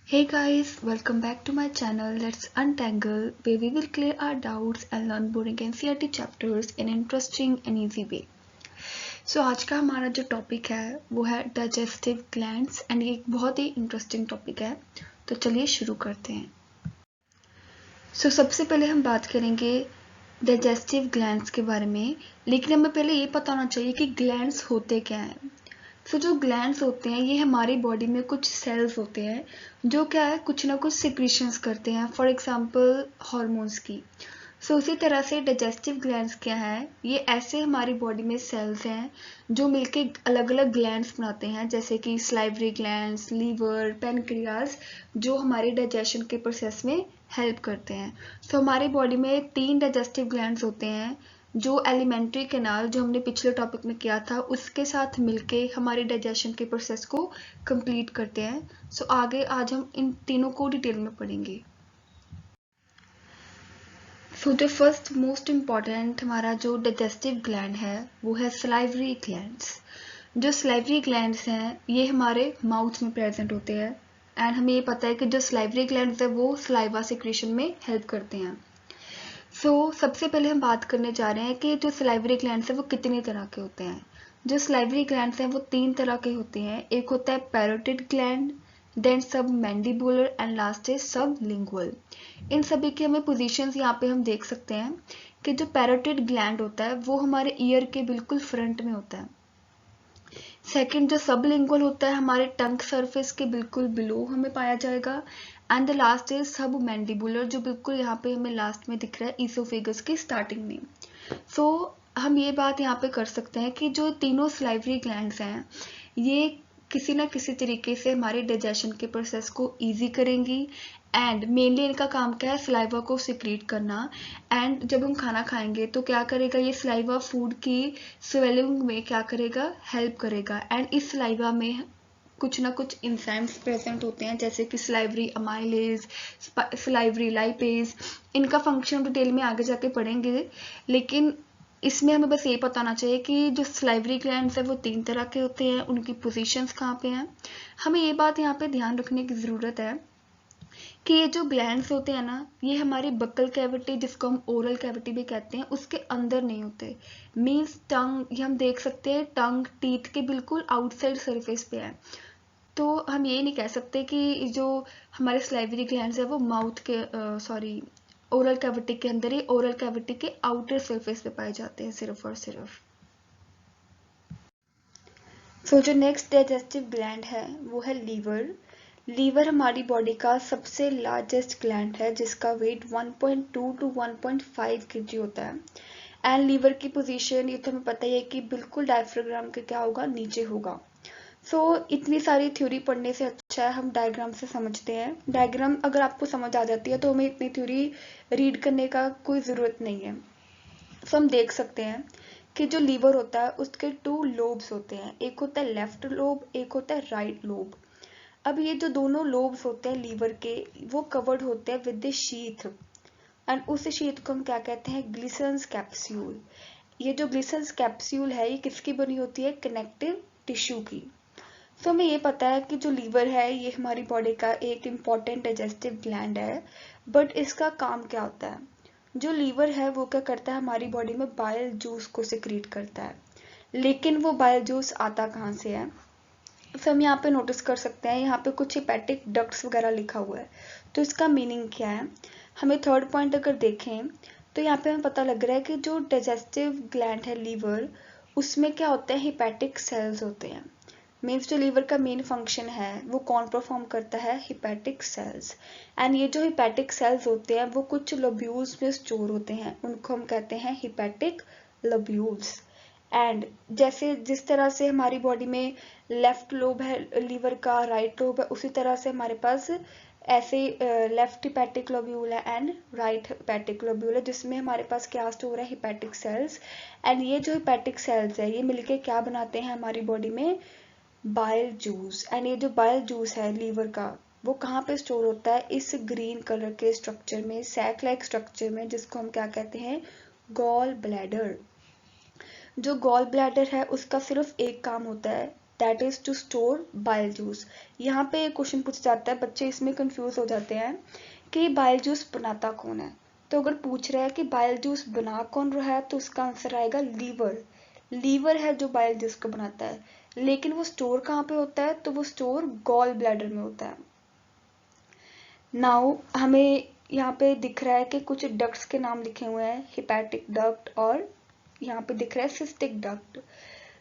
Hey guys, welcome back to my channel Let's Untangle, where we will clear our doubts and learn boring NCERT chapters in interesting and easy way. So आज का हमारा जो topic है वो है digestive glands and ये एक बहुत ही इंटरेस्टिंग टॉपिक है, तो चलिए शुरू करते हैं। सबसे पहले हम बात करेंगे डाइजेस्टिव ग्लैंड्स के बारे में, लेकिन हमें पहले ये पता होना चाहिए कि ग्लैंड्स होते क्या हैं। जो ग्लैंड्स होते हैं ये हमारी बॉडी में कुछ सेल्स होते हैं जो क्या है कुछ ना कुछ सिक्रीशंस करते हैं, फॉर एग्जांपल हार्मोन्स की। उसी तरह से डाइजेस्टिव ग्लैंड्स क्या है, ये ऐसे हमारी बॉडी में सेल्स हैं जो मिलके अलग अलग ग्लैंड्स बनाते हैं, जैसे कि सलाइवरी ग्लैंड्स, लीवर, पेनक्रियाज, जो हमारे डाइजेशन के प्रोसेस में हेल्प करते हैं। हमारी बॉडी में 3 डाइजेस्टिव ग्लैंड्स होते हैं जो एलिमेंट्री कैनाल, जो हमने पिछले टॉपिक में किया था, उसके साथ मिलके हमारे डाइजेशन के प्रोसेस को कंप्लीट करते हैं। आगे आज हम इन तीनों को डिटेल में पढ़ेंगे। जो फर्स्ट मोस्ट इम्पॉर्टेंट हमारा जो डाइजेस्टिव ग्लैंड है वो है सलाइवरी ग्लैंड्स। जो सलाइवरी ग्लैंड्स हैं ये हमारे माउथ में प्रेजेंट होते हैं एंड हमें ये पता है कि जो सलाइवरी ग्लैंड्स है वो सलाइवा सिक्रीशन में हेल्प करते हैं। सबसे पहले हम बात करने जा रहे हैं कि जो सलाइवरी ग्लैंड्स है वो कितनी तरह के होते हैं। जो सलाइवरी ग्लैंड्स हैं वो 3 तरह के होते हैं। एक होता है पैरोटिड ग्लैंड, देन सब मैंडिबुलर एंड लास्ट है सब लिंगुअल। इन सभी की हमें पोजीशंस यहाँ पे हम देख सकते हैं कि जो पैरोटिड ग्लैंड होता है वो हमारे ईयर के बिल्कुल फ्रंट में होता है। सेकंड जो सबलिंगुअल होता है हमारे टंग सरफेस के बिल्कुल बिलो हमें पाया जाएगा। एंड द लास्ट इज सब मैंडिबुलर, जो बिल्कुल यहाँ पे हमें लास्ट में दिख रहा है ईसोफेगस की स्टार्टिंग में। हम ये बात यहाँ पे कर सकते हैं कि जो तीनों सलाइवरी ग्लैंड्स हैं ये किसी ना किसी तरीके से हमारे डाइजेशन के प्रोसेस को इजी करेंगी एंड मेनली इनका काम क्या है, सलाइवा को सिक्रीट करना। एंड जब हम खाना खाएंगे तो क्या करेगा, ये सलाइवा फूड की स्वेलिंग में क्या करेगा, हेल्प करेगा। एंड इस सलाइवा में कुछ ना कुछ इंजाइम्स प्रेजेंट होते हैं, जैसे कि सलाइवरी अमाइलेज, सलाइवरी लाइपेज। इनका फंक्शन डिटेल में आगे जाके पढ़ेंगे, लेकिन इसमें हमें बस ये पता होना चाहिए कि जो सलाइवरी ग्लैंड्स है वो 3 तरह के होते हैं, उनकी पोजीशंस कहाँ पे हैं। हमें ये बात यहाँ पे ध्यान रखने की ज़रूरत है कि ये जो ग्लैंड्स होते हैं ना ये हमारी बक्कल कैविटी, जिसको हम ओरल कैविटी भी कहते हैं, उसके अंदर नहीं होते। मीन्स टंग, ये हम देख सकते हैं टंग टीथ के बिल्कुल आउटसाइड सरफेस पे है। तो हम ये नहीं कह सकते कि जो हमारे सलाइवरी ग्लैंड्स है वो माउथ के ओरल कैविटी के अंदर ही, ओरल कैविटी के आउटर सरफेस पे पाए जाते हैं सिर्फ और सिर्फ। जो नेक्स्ट डाइजेस्टिव ग्लैंड है वो है लीवर। लीवर हमारी बॉडी का सबसे लार्जेस्ट ग्लैंड है जिसका वेट 1.2 टू 1.5 kg होता है। एंड लीवर की पोजीशन ये तो हमें पता ही है कि बिल्कुल डायफ्राम के क्या होगा, नीचे होगा। इतनी सारी थ्योरी पढ़ने से अच्छा है हम डायग्राम से समझते हैं। डायग्राम अगर आपको समझ आ जाती है तो हमें इतनी थ्योरी रीड करने का कोई ज़रूरत नहीं है। हम देख सकते हैं कि जो लीवर होता है उसके 2 लोब्स होते हैं, एक होता है लेफ्ट लोब, एक होता है राइट लोब। अब ये जो दोनों लोब्स होते हैं लीवर के वो कवर्ड होते हैं विद द शीथ, एंड उस शीथ को हम क्या कहते हैं, ग्लिसन्स कैप्सूल। ये जो ग्लिसन्स कैप्सूल है ये किसकी बनी होती है, कनेक्टिव टिश्यू की। हमें ये पता है कि जो लीवर है ये हमारी बॉडी का एक इम्पॉर्टेंट डाइजेस्टिव ग्लैंड है, बट इसका काम क्या होता है। जो लीवर है वो क्या करता है, हमारी बॉडी में बाइल जूस को सिक्रीट करता है, लेकिन वो बाइल जूस आता कहाँ से है। हम यहाँ पे नोटिस कर सकते हैं, यहाँ पे कुछ हिपैटिक डक्ट्स वगैरह लिखा हुआ है, तो इसका मीनिंग क्या है। हमें थर्ड पॉइंट अगर देखें तो यहाँ पे हमें पता लग रहा है कि जो डाइजेस्टिव ग्लैंड है लीवर, उसमें क्या होता है, हिपैटिक सेल्स होते हैं। मीन्स जो लीवर का मेन फंक्शन है वो कौन परफॉर्म करता है, हिपैटिक सेल्स। एंड ये जो हिपैटिक सेल्स होते हैं वो कुछ लोब्यूल्स में स्टोर होते हैं, उनको हम कहते हैं हिपैटिक लोब्यूल्स। एंड जैसे जिस तरह से हमारी बॉडी में लेफ्ट लोब है लीवर का, राइट लोब है, उसी तरह से हमारे पास ऐसे लेफ्ट हिपैटिक लोब्यूल है एंड राइट हिपैटिक लोब्यूल है, जिसमें हमारे पास क्या स्टोर है, हिपैटिक सेल्स। एंड ये जो हिपैटिक सेल्स है ये मिलके क्या बनाते हैं हमारी बॉडी में, बाइल जूस। एंड ये जो बाइल जूस है लीवर का वो कहाँ पे स्टोर होता है, इस ग्रीन कलर के स्ट्रक्चर में, सैक लाइक स्ट्रक्चर में, जिसको हम क्या कहते हैं, गॉल ब्लैडर। जो गॉल ब्लैडर है उसका सिर्फ एक काम होता है, that is to store bile juice. यहाँ पे क्वेश्चन पूछा जाता है, बच्चे इसमें कंफ्यूज हो जाते हैं कि बाइल जूस बनाता कौन है। तो अगर पूछ रहा है कि बाइल जूस बना कौन रहा है तो उसका आंसर आएगा लीवर। लीवर है जो बाइल जूस को बनाता है, लेकिन वो स्टोर कहाँ पे होता है, तो वो स्टोर गॉल ब्लैडर में होता है। नाउ हमें यहाँ पे दिख रहा है कि कुछ डक्ट्स के नाम लिखे हुए हैं, हिपैटिक डक्ट और यहाँ पे दिख रहा है सिस्टिक डक्ट।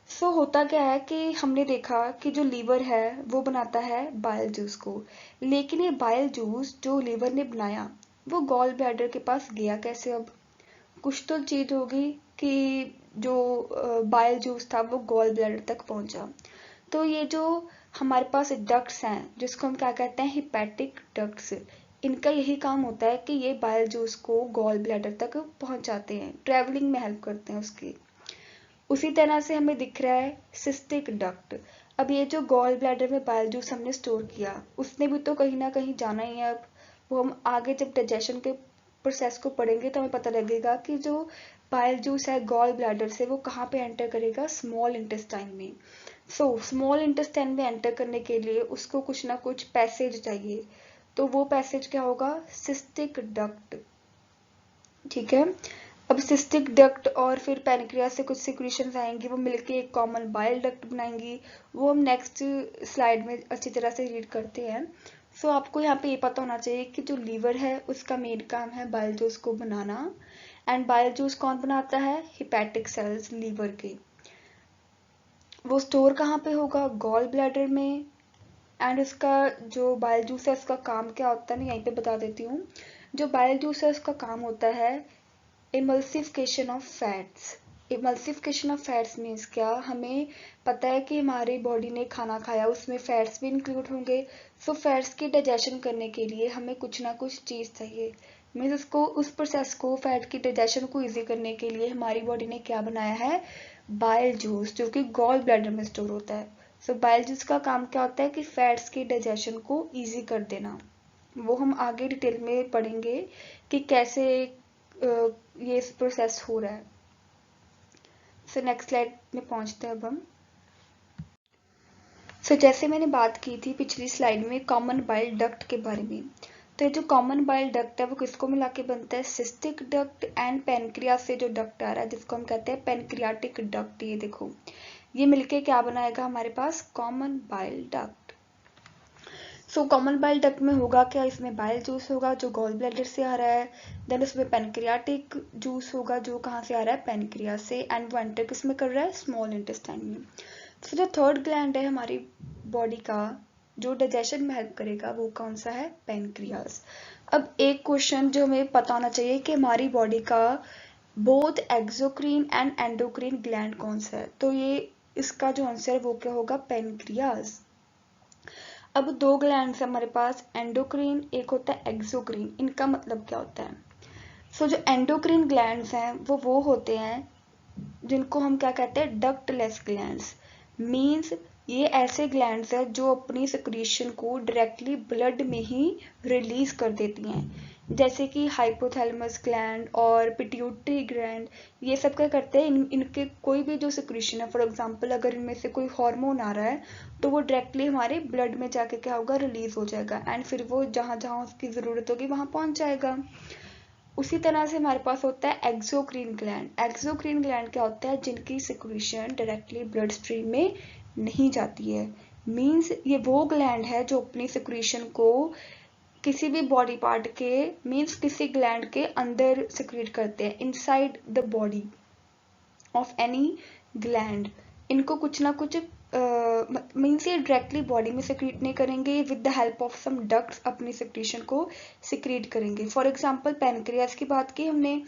सो होता क्या है कि हमने देखा कि जो लीवर है वो बनाता है बाइल जूस को, लेकिन ये बाइल जूस जो लीवर ने बनाया वो गॉल ब्लैडर के पास गया कैसे। अब कुछ तो चीज होगी कि जो बाइल जूस था वो गॉल ब्लैडर तक पहुंचा। तो ये जो हमारे पास डक्ट्स हैं जिसको हम क्या कहते हैं, हिपैटिक डक्ट्स, इनका यही काम होता है कि ये बाइल जूस को गॉल ब्लैडर तक पहुंचाते हैं, ट्रेवलिंग में हेल्प करते हैं उसकी। उसी तरह से हमें दिख रहा है सिस्टिक डक्ट। अब ये जो गॉल ब्लैडर में बाइल जूस हमने स्टोर किया उसने भी तो कहीं ना कहीं जाना ही है। अब वो हम आगे जब डाइजेशन के प्रोसेस को पढ़ेंगे तो हमें पता लगेगा कि जो बाइल जूस है गॉल ब्लैडर से वो कहाँ पे एंटर करेगा, स्मॉल इंटेस्टाइन में। सो स्मॉल इंटेस्टाइन में एंटर करने के लिए उसको कुछ ना कुछ पैसेज चाहिए, तो वो पैसेज क्या होगा, सिस्टिक डक्ट। ठीक है। अब सिस्टिक डक्ट और फिर पैनक्रियास से कुछ सिक्रीशंस आएंगी, वो मिलके एक कॉमन बाइल डक्ट बनाएंगी। वो हम नेक्स्ट स्लाइड में अच्छी तरह से रीड करते हैं। सो आपको यहाँ पे ये पता होना चाहिए कि जो लीवर है उसका मेन काम है बाइल जूस को बनाना। एंड बाइल जूस कौन बनाता है, हिपैटिक सेल्स लीवर के। वो स्टोर कहाँ पे होगा, गॉल ब्लैडर में। एंड उसका जो बाइल जूस है उसका काम क्या होता है, मैं यहीं पे बता देती हूँ। जो बाइल जूस है उसका काम होता है emulsification of fats. Emulsification of fats means क्या, हमें पता है कि हमारी बॉडी ने खाना खाया उसमें फैट्स भी इंक्लूड होंगे। सो फैट्स की डाइजेशन करने के लिए हमें कुछ ना कुछ चीज़ चाहिए। मीन्स उसको उस प्रोसेस को, फैट की डाइजेशन को ईजी करने के लिए हमारी बॉडी ने क्या बनाया है, बाइल जूस, जो कि गॉल ब्लैडर में स्टोर होता है। सो बाइल जूस का काम क्या होता है कि फैट्स की डाइजेशन को ईजी कर देना। वो हम आगे डिटेल में पढ़ेंगे कि कैसे ये प्रोसेस हो रहा है। सो नेक्स्ट स्लाइड में पहुंचते हैं अब हम। जैसे मैंने बात की थी पिछली स्लाइड में कॉमन बाइल डक्ट के बारे में, तो ये जो कॉमन बाइल डक्ट है वो किसको मिला के बनता है, सिस्टिक डक्ट एंड पेनक्रियास से जो डक्ट आ रहा है जिसको हम कहते हैं पेनक्रियाटिक डक्ट। ये देखो, ये मिलके क्या बनाएगा हमारे पास, common bile duct. Common bile duct में होगा क्या, इसमें बाइल जूस होगा जो गॉल ब्लैडर से आ रहा है। देन उसमें पेनक्रियाटिक जूस होगा जो कहाँ से आ रहा है, पेनक्रियास से। एंड वो एंटर किसमें कर रहा है, स्मॉल इंटेस्टाइन में। जो थर्ड ग्लैंड है हमारी बॉडी का जो डाइजेशन में हेल्प करेगा वो कौन सा है, पेनक्रियास। अब एक क्वेश्चन जो हमें पता होना चाहिए कि हमारी बॉडी का बोथ एक्सोक्रीन एंड एंडोक्रीन ग्लैंड कौन सा है, तो ये इसका जो आंसर है वो क्या होगा, पेनक्रियास। अब दो ग्लैंड्स हमारे पास, एंडोक्रीन, एक होता है एक्सोक्रीन। इनका मतलब क्या होता है, जो एंडोक्रीन ग्लैंड्स हैं वो होते हैं जिनको हम क्या कहते हैं, डक्टलेस ग्लैंड्स। मींस ये ऐसे ग्लैंड्स हैं जो अपनी सिक्रीशन को डायरेक्टली ब्लड में ही रिलीज कर देती हैं, जैसे कि हाइपोथैलेमस ग्लैंड और पिट्यूटरी ग्लैंड। ये सब क्या करते हैं, इनके कोई भी जो सिक्रीशन है, फॉर एग्जांपल अगर इनमें से कोई हार्मोन आ रहा है तो वो डायरेक्टली हमारे ब्लड में जाके क्या होगा, रिलीज हो जाएगा। एंड फिर वो जहाँ जहाँ उसकी ज़रूरत होगी वहाँ पहुँच जाएगा। उसी तरह से हमारे पास होता है एक्सोक्रीन ग्लैंड। एक्सोक्रीन ग्लैंड क्या होता है, जिनकी सिक्रीशन डायरेक्टली ब्लड स्ट्रीम में नहीं जाती है। मींस ये वो ग्लैंड है जो अपनी सिक्रीशन को किसी भी बॉडी पार्ट के, मींस किसी ग्लैंड के अंदर सिक्रीट करते हैं, inside the body of any gland. इनको कुछ ना कुछ मीन्स ये डायरेक्टली बॉडी में सिक्रीट नहीं करेंगे, with the help of some ducts अपनी सिक्रीशन को सिक्रीट करेंगे। फॉर एग्जांपल पेनक्रियास की बात की हमने,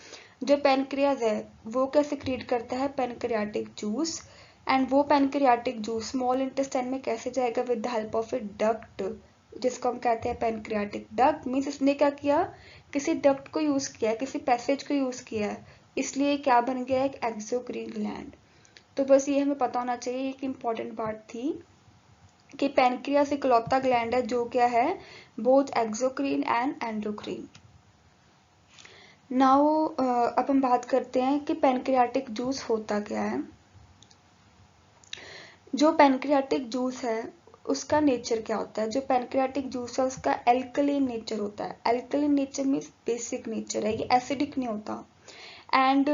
जो पेनक्रियास है वो क्या सिक्रीट करता है, पेनक्रियाटिक जूस। एंड वो पेनक्रियाटिक जूस स्मॉल इंटेस्टाइन में कैसे जाएगा, with the help of A duct जिसको हम कहते हैं पेनक्रियाटिक डक्ट। मीन्स इसने क्या किया, किसी डक्ट को यूज किया है, किसी पैसेज को यूज किया है, इसलिए क्या बन गया, एक एक्सोक्रीन ग्लैंड। तो बस ये हमें पता होना चाहिए, एक इम्पॉर्टेंट बात थी कि पेनक्रियास इकलौता ग्लैंड है जो क्या है, बोथ एक्सोक्रीन एंड एंडोक्रीन। नाउ अब हम बात करते हैं कि पेनक्रियाटिक जूस होता क्या है। जो पैनक्रियाटिक जूस है उसका नेचर क्या होता है? जो पैनक्रियाटिक जूस है उसका एल्कलीन नेचर होता है। Alkaline nature means basic nature है, ये एसिडिक नहीं होता। एंड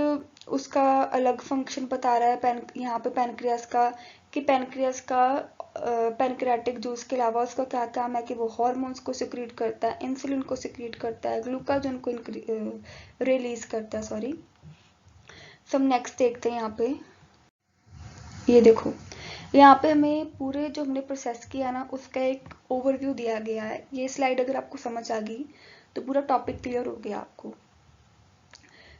उसका अलग फंक्शन बता रहा है यहाँ पे पैनक्रियास का, कि पैनक्रियास का पैनक्रियाटिक जूस के अलावा उसका क्या काम है कि वो हार्मोन्स को सिक्रीट करता है, इंसुलिन को सिक्रीट करता है, ग्लूकागोन को रिलीज करता है, सॉरी। सब नेक्स्ट देखते हैं यहाँ पे। ये देखो, यहाँ पे हमें पूरे जो हमने प्रोसेस किया ना उसका एक ओवरव्यू दिया गया है। ये स्लाइड अगर आपको समझ आ गई तो पूरा टॉपिक क्लियर हो गया आपको।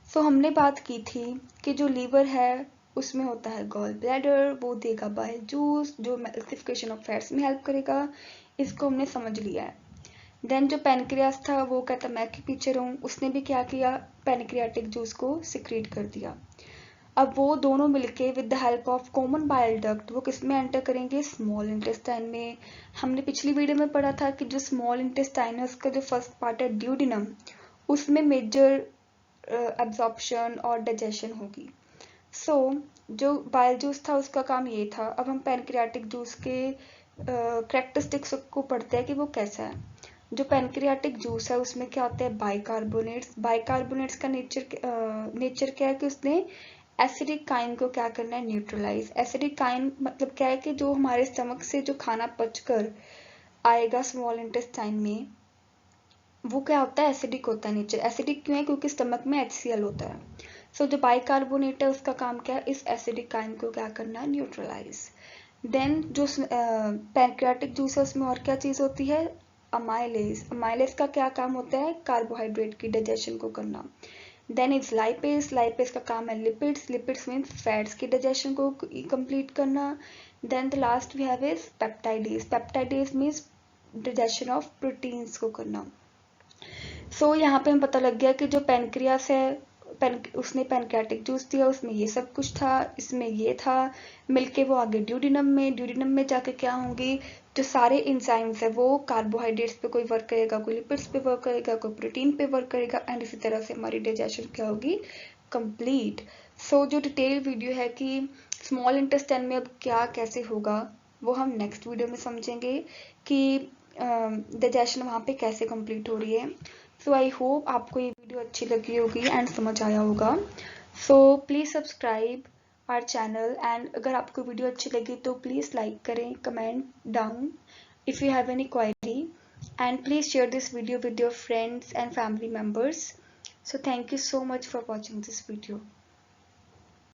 सो हमने बात की थी कि जो लीवर है उसमें होता है गॉल ब्लैडर, वो देगा बाइल जूस जो एसिडिफिकेशन ऑफ फैट्स में हेल्प करेगा। इसको हमने समझ लिया है। देन जो पैनक्रियास था वो कहता मैं के पीछे रहूं, उसने भी क्या किया, पैनक्रियाटिक जूस को सिक्रीट कर दिया। अब वो दोनों मिलके with the help of common bile duct वो किस में एंटर करेंगे, स्मॉल इंटेस्टाइन में। हमने पिछली वीडियो में पढ़ा था कि जो स्मॉल इंटेस्टाइन है उसका जो फर्स्ट पार्ट है ड्यूडिनम, उसमें मेजर एब्जॉर्प्शन और डाइजेशन होगी। सो जो बाइल जूस था उसका काम ये था। अब हम पैनक्रियाटिक जूस के कैरेक्टरिस्टिक्स को पढ़ते हैं कि वो कैसा है। जो पैनक्रियाटिक जूस है उसमें क्या होता है, बाइकार्बोनेट्स। बाइकार्बोनेट्स का नेचर क्या है कि उसने एसिडिक काइन को क्या करना है, न्यूट्रलाइज। एसिडिक काइन मतलब क्या है कि जो हमारे स्टमक से जो खाना पचकर आएगा स्मॉल इंटेस्टाइन में वो क्या होता है, एसिडिक होता है नेचर। एसिडिक क्यों है, क्योंकि स्टमक में HCl होता है। सो जो बाइकार्बोनेट है उसका काम क्या है, इस एसिडिक काइन को क्या करना है, न्यूट्रलाइज। देन जो पैनक्रियाटिक जूस है उसमें और क्या चीज होती है, अमाइलेज। अमाइलेज का क्या काम होता है, कार्बोहाइड्रेट की डाइजेशन को करना। Then is lipase. लाइपेज का काम है लिपिड्स। लिपिड्स मीन्स फैट्स की डाइजेशन को कंप्लीट करना। Then the last we have is peptidase. Peptidase means digestion of proteins को करना। सो यहाँ पे हमें पता लग गया कि जो पैनक्रियास है उसने पैनक्रियाटिक जूस दिया, उसमें ये सब कुछ था, इसमें ये था, मिलके वो आगे ड्यूडिनम में। ड्यूडिनम में जाके क्या होंगी, जो सारे इंजाइम्स है वो कार्बोहाइड्रेट्स पे कोई वर्क करेगा, कोई लिपिड्स पे वर्क करेगा, कोई प्रोटीन पे वर्क करेगा, एंड इसी तरह से हमारी डाइजेशन क्या होगी, कंप्लीट। सो जो डिटेल वीडियो है कि स्मॉल इंटेस्टाइन में अब क्या कैसे होगा वो हम नेक्स्ट वीडियो में समझेंगे कि डाइजेशन वहाँ पे कैसे कंप्लीट हो रही है। सो आई होप आपको ये वीडियो अच्छी लगी होगी एंड समझ आया होगा। So please subscribe our channel, and अगर आपको वीडियो अच्छी लगी तो प्लीज़ लाइक करें, comment down if you have any query, and please share this video with your friends and family members. So thank you so much for watching this video.